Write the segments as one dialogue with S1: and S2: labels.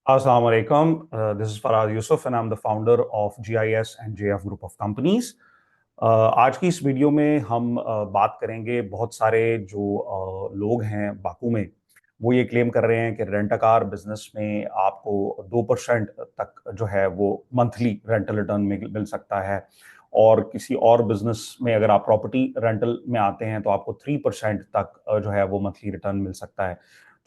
S1: Assalamu alaikum. This is Farad Yusuf and I'm the founder of GIS and JF Group of Companies. आज की इस video में हम बात करेंगे। बहुत सारे जो लोग हैं बाकू में, वो ये क्लेम कर रहे हैं कि रेंट अ कार बिजनेस में आपको 2% तक जो है वो मंथली रेंटल रिटर्न में मिल सकता है, और किसी और बिजनेस में अगर आप प्रॉपर्टी रेंटल में आते हैं तो आपको 3% तक जो है वो मंथली रिटर्न मिल सकता है।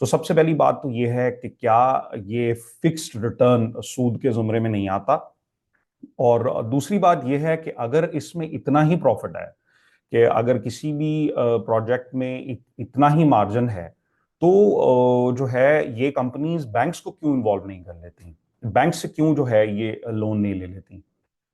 S1: तो सबसे पहली बात तो ये है कि क्या ये फिक्स्ड रिटर्न सूद के जुमरे में नहीं आता, और दूसरी बात यह है कि अगर इसमें इतना ही प्रॉफिट है, कि अगर किसी भी प्रोजेक्ट में इतना ही मार्जिन है, तो जो है ये कंपनीज बैंक्स को क्यों इन्वॉल्व नहीं कर लेती, बैंक से क्यों जो है ये लोन नहीं ले लेती।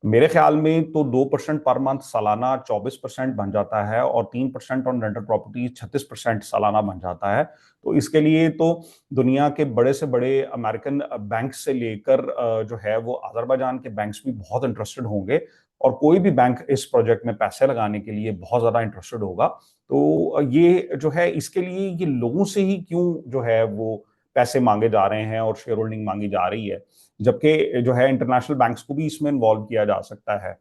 S1: मेरे ख्याल में तो 2% पर मंथ सालाना 24% बन जाता है, और 3% ऑन रेंटल प्रॉपर्टी 36% सालाना बन जाता है। तो इसके लिए तो दुनिया के बड़े से बड़े अमेरिकन बैंक से लेकर जो है वो अजरबैजान के बैंक्स भी बहुत इंटरेस्टेड होंगे, और कोई भी बैंक इस प्रोजेक्ट में पैसे लगाने के लिए बहुत ज्यादा इंटरेस्टेड होगा। तो ये जो है इसके लिए ये लोगों से ही क्यों जो है वो पैसे मांगे जा रहे हैं और शेयर होल्डिंग मांगी जा रही है, जबकि जो है इंटरनेशनल बैंक्स को भी इसमें इन्वॉल्व किया जा सकता है।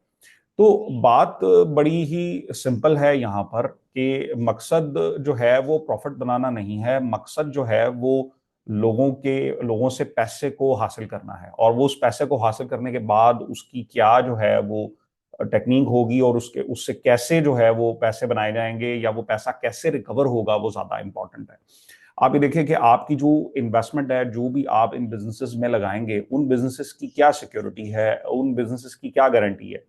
S1: तो बात बड़ी ही सिंपल है यहाँ पर कि मकसद जो है वो प्रॉफिट बनाना नहीं है, मकसद जो है वो लोगों से पैसे को हासिल करना है, और वो उस पैसे को हासिल करने के बाद उसकी क्या जो है वो टेक्निक होगी, और उसके उससे कैसे जो है वो पैसे बनाए जाएंगे या वो पैसा कैसे रिकवर होगा, वो ज्यादा इंपॉर्टेंट है। आप ये देखिए कि आपकी जो इन्वेस्टमेंट है, जो भी आप इन बिजनेसेस में लगाएंगे, उन बिजनेसेस की क्या सिक्योरिटी है, उन बिजनेसेस की क्या गारंटी है।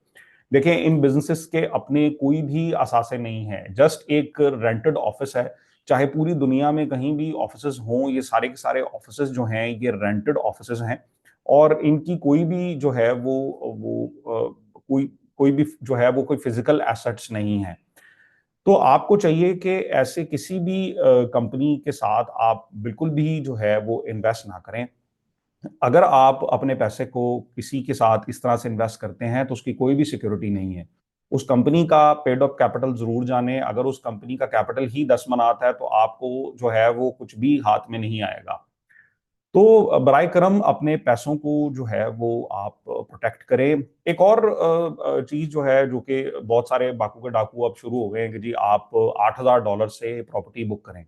S1: देखिए, इन बिजनेसेस के अपने कोई भी असासे नहीं है, जस्ट एक रेंटेड ऑफिस है। चाहे पूरी दुनिया में कहीं भी ऑफिसेज हों, ये सारे के सारे ऑफिसेज जो हैं ये रेंटेड ऑफिसेज हैं, और इनकी कोई भी जो है वो कोई कोई भी जो है वो कोई फिजिकल एसेट्स नहीं है। तो आपको चाहिए कि ऐसे किसी भी कंपनी के साथ आप बिल्कुल भी जो है वो इन्वेस्ट ना करें। अगर आप अपने पैसे को किसी के साथ इस तरह से इन्वेस्ट करते हैं तो उसकी कोई भी सिक्योरिटी नहीं है। उस कंपनी का पेड अप कैपिटल जरूर जाने, अगर उस कंपनी का कैपिटल ही 10 मन आता है तो आपको जो है वो कुछ भी हाथ में नहीं आएगा। तो बराए करम अपने पैसों को जो है वो आप प्रोटेक्ट करें। एक और चीज जो है, जो कि बहुत सारे बाकू के डाकू अब शुरू हो गए हैं कि जी आप $8,000 से प्रॉपर्टी बुक करें।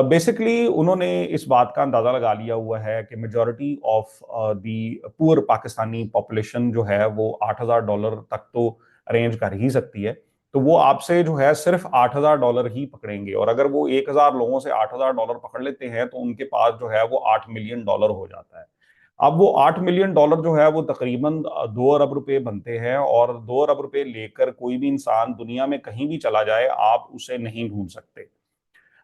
S1: बेसिकली उन्होंने इस बात का अंदाजा लगा लिया हुआ है कि majority of the poor Pakistani population जो है वो $8,000 तक तो अरेंज कर ही सकती है। तो वो आपसे जो है सिर्फ $8,000 ही पकड़ेंगे, और अगर वो 1,000 लोगों से $8,000 पकड़ लेते हैं तो उनके पास जो है वो $8 मिलियन हो जाता है। अब वो $8 मिलियन जो है वो तकरीबन 2 अरब रुपए बनते हैं, और 2 अरब रुपए लेकर कोई भी इंसान दुनिया में कहीं भी चला जाए, आप उसे नहीं ढूंढ सकते।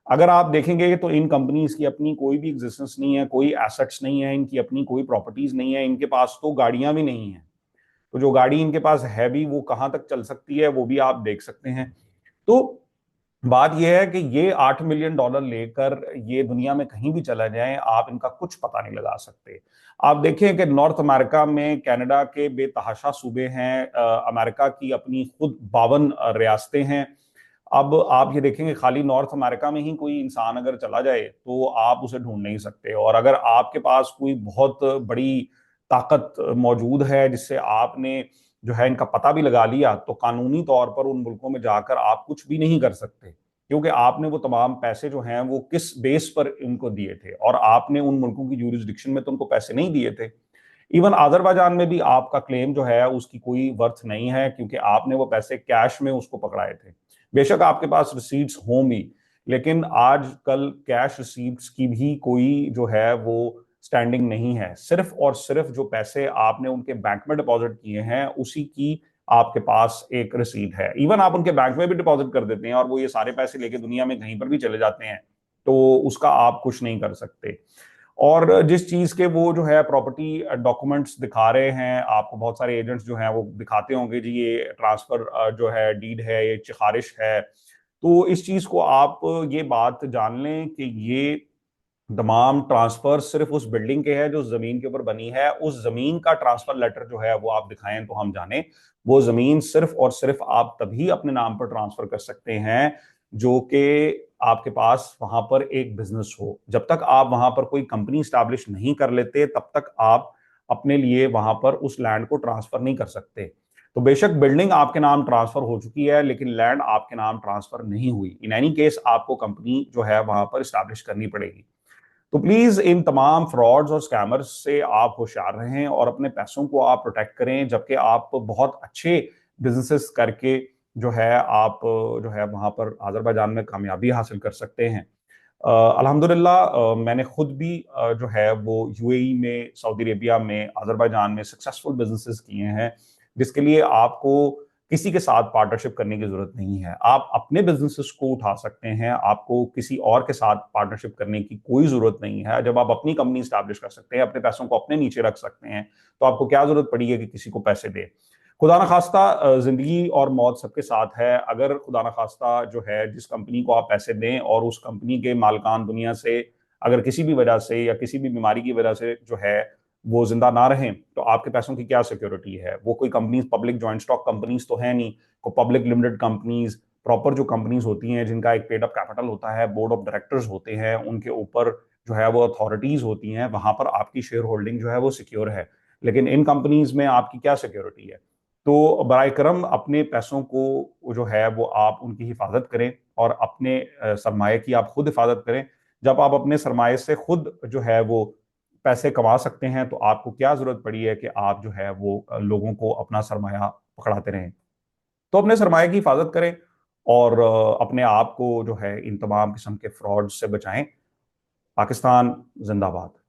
S1: अगर आप देखेंगे तो इन कंपनीज की अपनी कोई भी एग्जिस्टेंस नहीं है, कोई एसेट्स नहीं है, इनकी अपनी कोई प्रॉपर्टीज नहीं है, इनके पास तो गाड़ियां भी नहीं है। तो जो गाड़ी इनके पास है भी, वो कहां तक चल सकती है वो भी आप देख सकते हैं। तो बात यह है कि ये $8 मिलियन लेकर ये दुनिया में कहीं भी चला जाए, आप इनका कुछ पता नहीं लगा सकते। आप देखें कि नॉर्थ अमेरिका में कनाडा के बेतहाशा सूबे हैं, अमेरिका की अपनी खुद 52 रियासतें हैं। अब आप ये देखेंगे खाली नॉर्थ अमेरिका में ही कोई इंसान अगर चला जाए तो आप उसे ढूंढ नहीं सकते, और अगर आपके पास कोई बहुत बड़ी ताकत मौजूद है जिससे आपने जो है इनका पता भी लगा लिया, तो कानूनी तौर पर उन मुल्कों में जाकर आप कुछ भी नहीं कर सकते, क्योंकि आपने वो तमाम पैसे जो हैं वो किस बेस पर इनको दिए थे, और आपने उन मुल्कों की यूरिसडिक्शन में तो उनको पैसे नहीं दिए थे। इवन अजरबैजान में भी आपका क्लेम जो है उसकी कोई वर्थ नहीं है, क्योंकि आपने वो पैसे कैश में उसको पकड़ाए थे। बेशक आपके पास रिसीट्स हों भी, लेकिन आजकल कैश रिसीट्स की भी कोई जो है वो स्टैंडिंग नहीं है। सिर्फ और सिर्फ जो पैसे आपने उनके बैंक में डिपॉजिट किए हैं उसी की आपके पास एक रिसीट है। इवन आप उनके बैंक में भी डिपॉजिट कर देते हैं और वो ये सारे पैसे लेके दुनिया में कहीं पर भी चले जाते हैं, तो उसका आप कुछ नहीं कर सकते। और जिस चीज के वो जो है प्रॉपर्टी डॉक्यूमेंट्स दिखा रहे हैं आपको, बहुत सारे एजेंट्स जो हैं वो दिखाते होंगे जी ये ट्रांसफर जो है डीड है, ये सिफारिश है। तो इस चीज को आप ये बात जान लें कि ये तमाम ट्रांसफर सिर्फ उस बिल्डिंग के हैं जो जमीन के ऊपर बनी है। उस जमीन का ट्रांसफर लेटर जो है वो आप दिखाएं तो हम जाने। वो जमीन सिर्फ और सिर्फ आप तभी अपने नाम पर ट्रांसफर कर सकते हैं जो कि आपके पास वहां पर एक बिजनेस हो। जब तक आप वहां पर कोई कंपनी स्टैब्लिश नहीं कर लेते, तब तक आप अपने लिए वहां पर उस लैंड को ट्रांसफर नहीं कर सकते। तो बेशक बिल्डिंग आपके नाम ट्रांसफर हो चुकी है, लेकिन लैंड आपके नाम ट्रांसफर नहीं हुई। इन एनी केस आपको कंपनी जो है वहां पर स्टैब्लिश करनी पड़ेगी। तो प्लीज इन तमाम फ्रॉड्स और स्कैमर्स से आप होशियार रहें और अपने पैसों को आप प्रोटेक्ट करें, जबकि आप बहुत अच्छे बिजनेसेस करके जो है आप जो है वहां पर अजरबैजान में कामयाबी हासिल कर सकते हैं। अल्हम्दुलिल्लाह मैंने खुद भी जो है वो यूएई में, सऊदी अरेबिया में, अजरबैजान में सक्सेसफुल बिजनेसेस किए हैं, जिसके लिए आपको किसी के साथ पार्टनरशिप करने की जरूरत नहीं है। आप अपने बिजनेसेस को उठा सकते हैं, आपको किसी और के साथ पार्टनरशिप करने की कोई जरूरत नहीं है। जब आप अपनी कंपनी स्टैब्लिश कर सकते हैं, अपने पैसों को अपने नीचे रख सकते हैं, तो आपको क्या जरूरत पड़ी है कि किसी को पैसे दे। खुदा न खास्ता जिंदगी और मौत सबके साथ है। अगर खुदा न खास्ता जो है जिस कंपनी को आप पैसे दें और उस कंपनी के मालकान दुनिया से अगर किसी भी वजह से या किसी भी बीमारी की वजह से जो है वो जिंदा ना रहें, तो आपके पैसों की क्या सिक्योरिटी है। वो कोई companies public joint stock companies तो है नहीं, को पब्लिक लिमिटेड कंपनीज, प्रॉपर जो कंपनीज होती हैं जिनका एक पेड अप कैपिटल होता है, बोर्ड ऑफ डायरेक्टर्स होते हैं, उनके ऊपर जो है वो अथॉरिटीज होती हैं, वहां पर आपकी शेयर होल्डिंग जो है वो सिक्योर है। लेकिन इन कंपनीज में आपकी क्या सिक्योरिटी है। तो बराए करम अपने पैसों को जो है वो आप उनकी हिफाजत करें और अपने सरमाए की आप खुद हिफाजत करें। जब आप अपने सरमाए से खुद जो है वो पैसे कमा सकते हैं, तो आपको क्या जरूरत पड़ी है कि आप जो है वो लोगों को अपना सरमाया पकड़ाते रहें। तो अपने सरमाए की हिफाजत करें और अपने आप को जो है इन तमाम किस्म के फ्रॉड से बचाएं। पाकिस्तान जिंदाबाद।